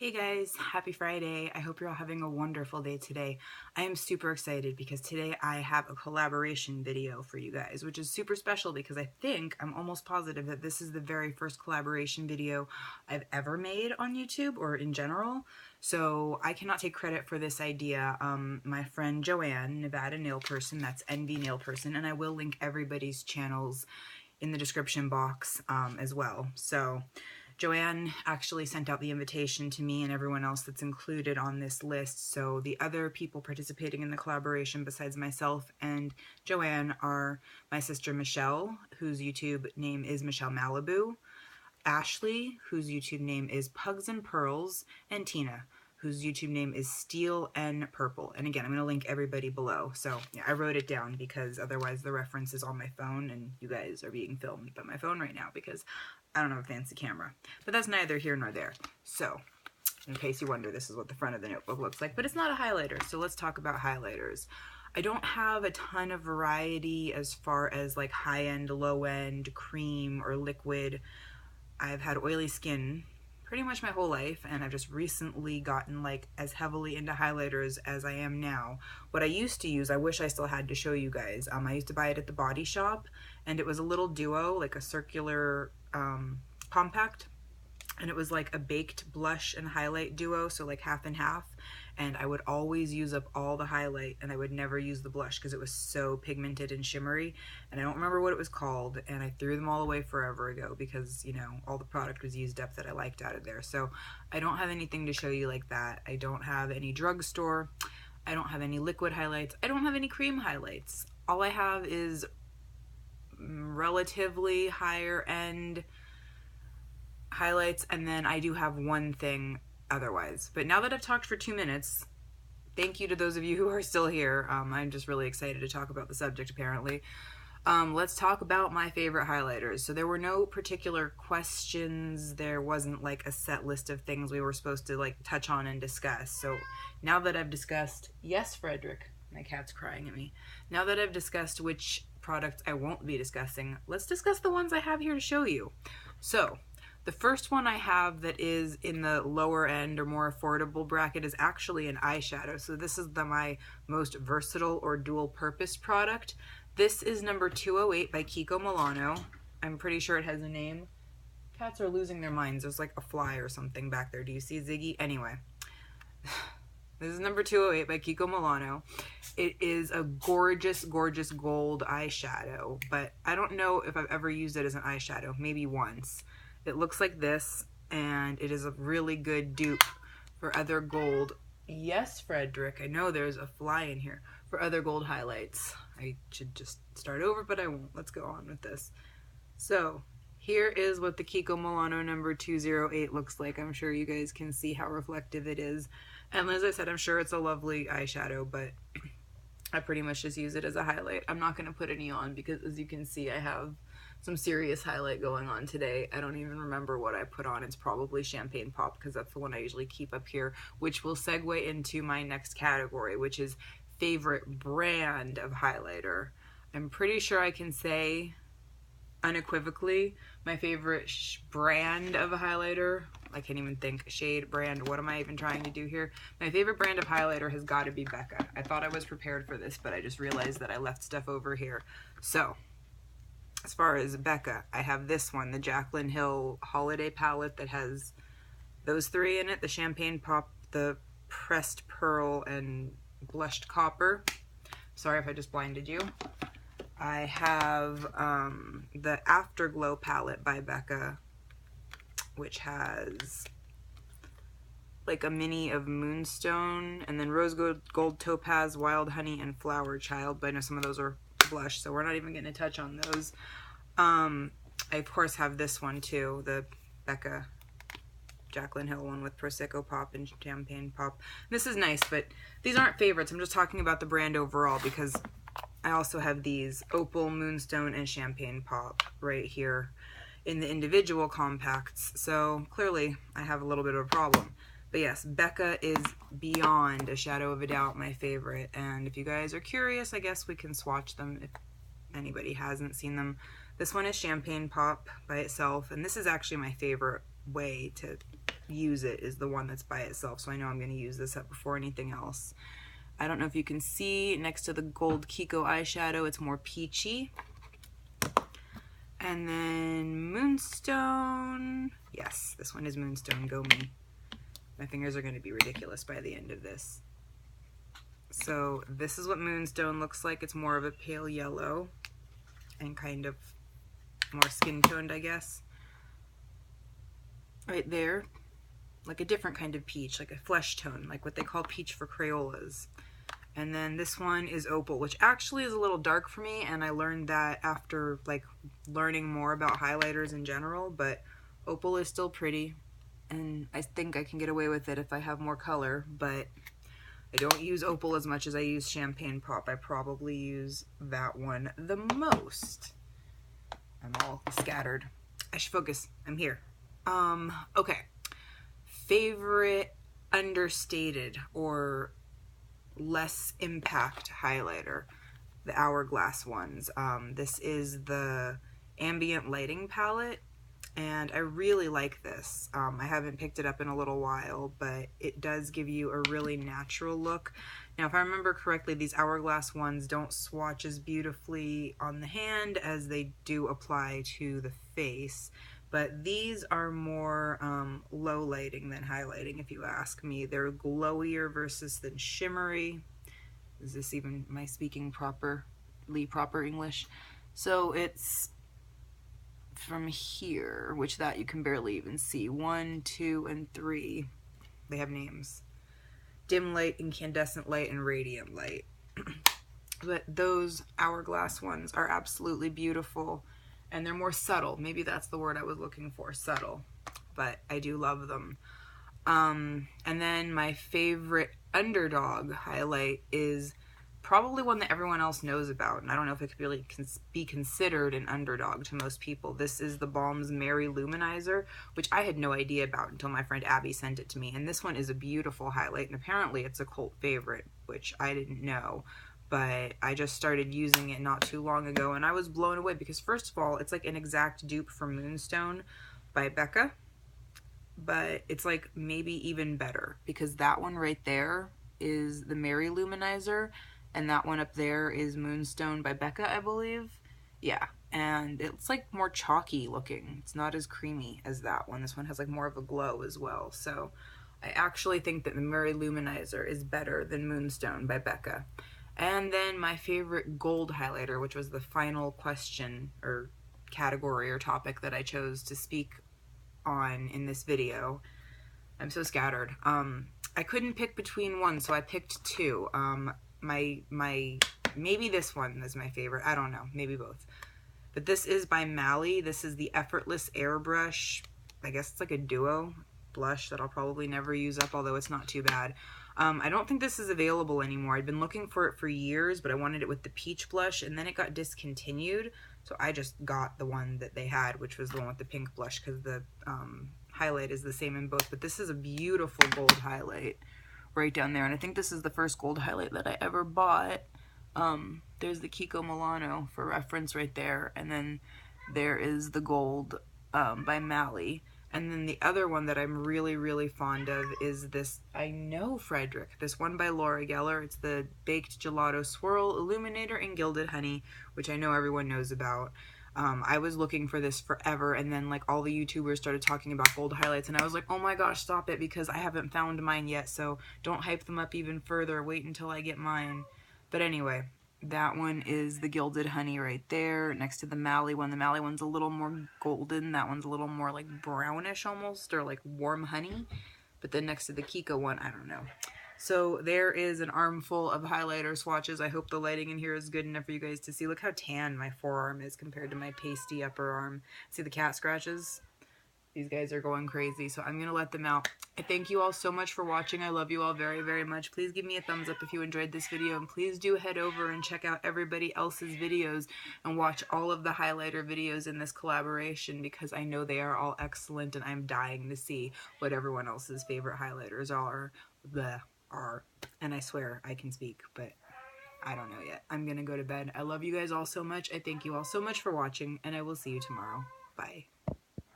Hey guys, happy Friday. I hope you're all having a wonderful day today. I am super excited because today I have a collaboration video for you guys, which is super special because I'm almost positive that this is the very first collaboration video I've ever made on YouTube or in general. So I cannot take credit for this idea. My friend Joanne, Nevada Nail Person, that's NV Nail Person, and I will link everybody's channels in the description box as well. So Joanne actually sent out the invitation to me and everyone else that's included on this list. So the other people participating in the collaboration besides myself and Joanne are my sister Michelle, whose YouTube name is Michelle Malibu, Ashley, whose YouTube name is Pugs and Pearls, and Tina, whose YouTube name is Steel and Purple. And again, I'm going to link everybody below. So yeah, I wrote it down because otherwise the reference is on my phone and you guys are being filmed by my phone right now because I don't have a fancy camera. But that's neither here nor there. So in case you wonder, this is what the front of the notebook looks like, but it's not a highlighter. So let's talk about highlighters. I don't have a ton of variety as far as like high-end, low-end, cream, or liquid. I've had oily skin pretty much my whole life, and I've just recently gotten like as heavily into highlighters as I am now. What I used to use, I wish I still had to show you guys. I used to buy it at the Body Shop, and it was a little duo, like a circular compact, and it was like a baked blush and highlight duo, so like half and half. And I would always use up all the highlight and I would never use the blush because it was so pigmented and shimmery, and I don't remember what it was called, and I threw them all away forever ago because, you know, all the product was used up that I liked out of there. So I don't have anything to show you like that. I don't have any drugstore, I don't have any liquid highlights, I don't have any cream highlights. All I have is relatively higher end highlights, and then I do have one thing otherwise. But now that I've talked for 2 minutes, thank you to those of you who are still here. I'm just really excited to talk about the subject apparently. Let's talk about my favorite highlighters. So there were no particular questions. There wasn't like a set list of things we were supposed to like touch on and discuss. So now that I've discussed, yes, Frederick, my cat's crying at me. Now that I've discussed which products I won't be discussing, let's discuss the ones I have here to show you. So the first one I have that is in the lower end or more affordable bracket is actually an eyeshadow. So this is my most versatile or dual purpose product. This is number 208 by Kiko Milano. I'm pretty sure it has a name. Cats are losing their minds. There's like a fly or something back there. Do you see Ziggy? Anyway, this is number 208 by Kiko Milano. It is a gorgeous, gorgeous gold eyeshadow, but I don't know if I've ever used it as an eyeshadow. Maybe once. It looks like this, and it is a really good dupe for other gold. Yes, Frederick, I know there's a fly in here. For other gold highlights. I should just start over, but I won't. Let's go on with this. So here is what the Kiko Milano number 208 looks like. I'm sure you guys can see how reflective it is. And as I said, I'm sure it's a lovely eyeshadow, but I pretty much just use it as a highlight. I'm not going to put any on because, as you can see, I have some serious highlight going on today. I don't even remember what I put on. It's probably Champagne Pop because that's the one I usually keep up here, which will segue into my next category, which is favorite brand of highlighter. I'm pretty sure I can say unequivocally my favorite brand of a highlighter. I can't even think. Shade, brand, what am I even trying to do here? My favorite brand of highlighter has got to be Becca. I thought I was prepared for this, but I just realized that I left stuff over here. So as far as Becca, I have this one, the Jaclyn Hill Holiday Palette that has those three in it, the Champagne Pop, the Pressed Pearl, and Blushed Copper. Sorry if I just blinded you. I have the Afterglow palette by Becca, which has like a mini of Moonstone, and then Rose Gold Topaz, Wild Honey, and Flower Child, but I know some of those are blush, so we're not even going to touch on those. I of course have this one too, the Becca Jaclyn Hill one with Prosecco Pop and Champagne Pop. This is nice, but these aren't favorites. I'm just talking about the brand overall because I also have these Opal, Moonstone, and Champagne Pop right here in the individual compacts. So clearly I have a little bit of a problem. But yes, Becca is beyond a shadow of a doubt my favorite. And if you guys are curious, I guess we can swatch them if anybody hasn't seen them. This one is Champagne Pop by itself, and this is actually my favorite way to use it is the one that's by itself, so I know I'm going to use this up before anything else. I don't know if you can see next to the gold Kiko eyeshadow, it's more peachy. And then Moonstone. Yes, this one is Moonstone. Go me. My fingers are going to be ridiculous by the end of this. So this is what Moonstone looks like. It's more of a pale yellow and kind of more skin toned, I guess. Right there. Like a different kind of peach, like a flesh tone, like what they call peach for Crayolas. And then this one is Opal, which actually is a little dark for me, and I learned that after like learning more about highlighters in general, but Opal is still pretty, and I think I can get away with it if I have more color, but I don't use Opal as much as I use Champagne Pop. I probably use that one the most. I'm all scattered. I should focus. I'm here. Okay. Favorite understated or less impact highlighter, the Hourglass ones. This is the Ambient Lighting palette, and I really like this. I haven't picked it up in a little while, but it does give you a really natural look. Now, if I remember correctly, these Hourglass ones don't swatch as beautifully on the hand as they do apply to the face, but these are more low lighting than highlighting, if you ask me. They're glowier versus than shimmery. Is this even, am I speaking proper English? So it's from here, which that you can barely even see. 1, 2, and 3. They have names. Dim light, incandescent light, and radiant light. But those Hourglass ones are absolutely beautiful, and they're more subtle. Maybe that's the word I was looking for, subtle. But I do love them. And then my favorite underdog highlight is probably one that everyone else knows about, and I don't know if it could really be considered an underdog to most people. This is the Balm's Merry Luminizer, which I had no idea about until my friend Abby sent it to me, and this one is a beautiful highlight, and apparently it's a cult favorite, which I didn't know, but I just started using it not too long ago, and I was blown away because, first of all, it's like an exact dupe for Moonstone by Becca, but it's like maybe even better, because that one right there is the Merry Luminizer, and that one up there is Moonstone by Becca, I believe. Yeah, and it's like more chalky looking. It's not as creamy as that one. This one has like more of a glow as well. So I actually think that the Merry Luminizer is better than Moonstone by Becca. And then my favorite gold highlighter, which was the final question or category or topic that I chose to speak on in this video. I'm so scattered. I couldn't pick between one, so I picked two. Maybe this one is my favorite. I don't know, maybe both. But this is by Mally. This is the Effortless Airbrush. I guess it's like a duo blush that I'll probably never use up, although it's not too bad. I don't think this is available anymore. I'd been looking for it for years, but I wanted it with the peach blush, and then it got discontinued. So I just got the one that they had, which was the one with the pink blush, because the highlight is the same in both. But this is a beautiful gold highlight right down there, and I think this is the first gold highlight that I ever bought. There's the Kiko Milano for reference right there, and then there is the gold by Mally, and then the other one that I'm really, really fond of is this, I know Frederick, this one by Laura Geller. It's the Baked Gelato Swirl Illuminator in Gilded Honey, which I know everyone knows about. I was looking for this forever, and then like all the YouTubers started talking about gold highlights, and I was like, oh my gosh, stop it, because I haven't found mine yet, so don't hype them up even further. Wait until I get mine. But anyway, that one is the Gilded Honey right there next to the Mally one. The Mally one's a little more golden. That one's a little more like brownish almost, or like warm honey. But then next to the Kiko one, I don't know. So there is an armful of highlighter swatches. I hope the lighting in here is good enough for you guys to see. Look how tan my forearm is compared to my pasty upper arm. See the cat scratches? These guys are going crazy, so I'm going to let them out. I thank you all so much for watching. I love you all very, very much. Please give me a thumbs up if you enjoyed this video, and please do head over and check out everybody else's videos and watch all of the highlighter videos in this collaboration, because I know they are all excellent, and I'm dying to see what everyone else's favorite highlighters are. And I swear I can speak, but I don't know yet. I'm going to go to bed. I love you guys all so much. I thank you all so much for watching, and I will see you tomorrow. Bye.